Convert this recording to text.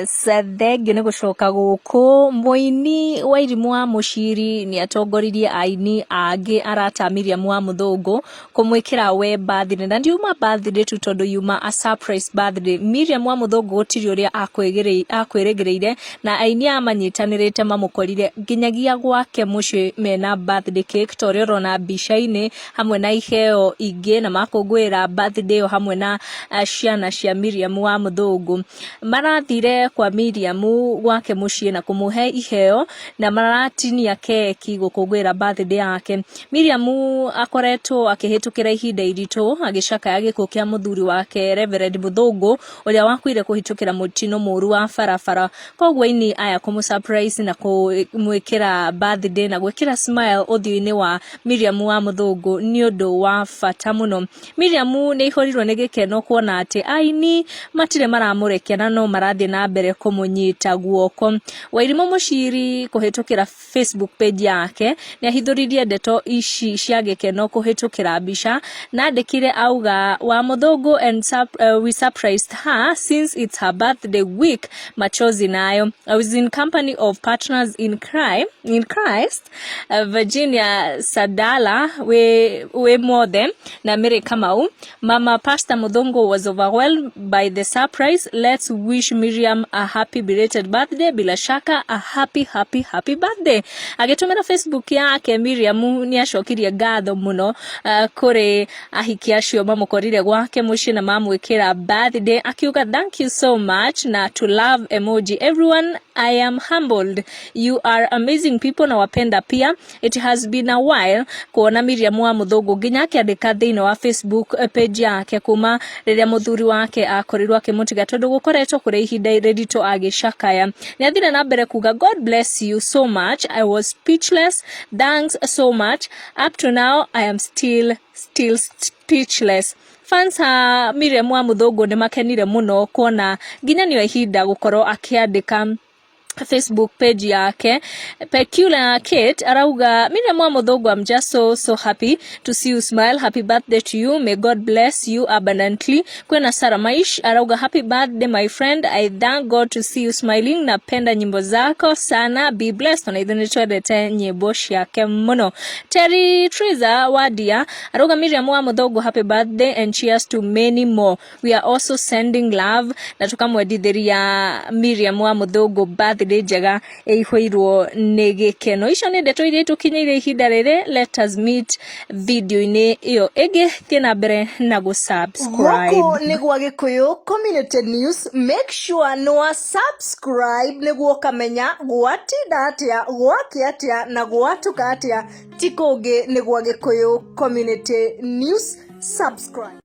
Yes, thengio nĩ gũcoka gũkũ. Mũini Wairimu wa Muchiri nĩ atongoririe aini angĩ arata Miriam wa Muthungu kũmwĩkĩra we birthday, na ndiuma birthday tu tondu yuma a surprise birthday. Miriam wa Muthungu gũtirĩ ũrĩa akwĩrĩgĩrĩire na aini amanyitanĩrĩte mamũkorire nginyagia gwake mũciĩ mena birthday cake ta ũrĩa ũrona mbica-inĩ, hamwe na iheo ingĩ na makũngũĩra birthday ĩyo hamwe na ciana cia Miriam wa Muthungu. Marathire kwa Miriam gwake mũciĩ na kũmũhe iheo na maratinia keki gũkũngũĩra birthday yake. Miriam akoretwo akĩhĩtũkĩra ihinda iritũ agĩcakaya gĩkuũ kĩa mũthuri wake Reverend Muthungu ũrĩa wakuire kũhĩtũkĩra mũtino mũru wa barabara. Koguo ini aya kũmũsurprise na kũmwĩkĩra birthday na gwĩkĩra smile ũthiũ-inĩ wa Miriam wa Muthungu nĩ ũndũ wa bata mũno. Miriam nĩ ihũrirwo nĩ gĩkeno kuona atĩ aini matirĩ maramũrekia na no marathiĩ na mbere kũmũnyita guoko. Wairimu Muchiri kũhĩtũkĩra Facebook page yake nĩ ahithũririe ndeto ici cia gĩkeno kũhĩtũkĩra mbica na andĩkire auga wa Muthungu and we surprised her since it's her birthday week. Machozi nayo. I was in company of partners in Christ, Virginia Sadala we more than na Miriam. Mama Pastor Muthungu was overwhelmed by the surprise. Let's wish Miriam a happy belated birthday. Bila shaka a happy birthday. Agitumira Facebook yake Miriam ni acokirie ngatho muno kuri ahiki acio mamukorire gwake muciĩ na mamwĩkĩra birthday, akiuga thank you so much na to love emoji. Everyone, I am humbled. You are amazing people na wapenda pia. It has been a while kuona Miriam wa Muthungu nginya akiandĩka thĩinĩ wa Facebook page yake kuma rĩrĩa mũthuri wake akorirwo akĩmũtiga tondu gũkoretwo kũrĩ ihinda rĩritũ agĩcakaya. Nĩ athire na mbere kuga God bless you so much. I was speechless. Thanks so much. Up to now I am still speechless. Fans ha Miriam wa Muthungu nĩ makenire muno kuona nginya nĩ ihinda gũkorwo akĩandĩka Facebook page yake. Peculiar Kate arauga Miriam wa Muthungu, I'm just so happy to see you smile. Happy birthday to you. May God bless you abundantly. Kwena Sarah Maish arauga happy birthday my friend. I thank God to see you smiling. Napenda nyimbo zako sana. Be blessed. Na idhini tuadete nyimbo yake muno. Terry Triza Wadia arauga Miriam wa Muthungu happy birthday and cheers to many more. We are also sending love na tukamwendithĩria Miriam wa Muthungu birthday njega ihũirwo nĩ gĩkeno. Icio nĩ ndeto iria itukinyĩire ihinda rĩrĩ. Let us meet video-inĩ ĩyo ĩngĩ. Thiĩ na mbere na gũsubscribe. Gũkũ nĩ gwa Gikuyu Community News. Make sure nĩ subscribe nĩguo ũkamenya gwatinda atĩa, gwakĩ atĩa na gwatuka atĩa. Ti kũngĩ nĩ gwa Gikuyu Community News. Subscribe.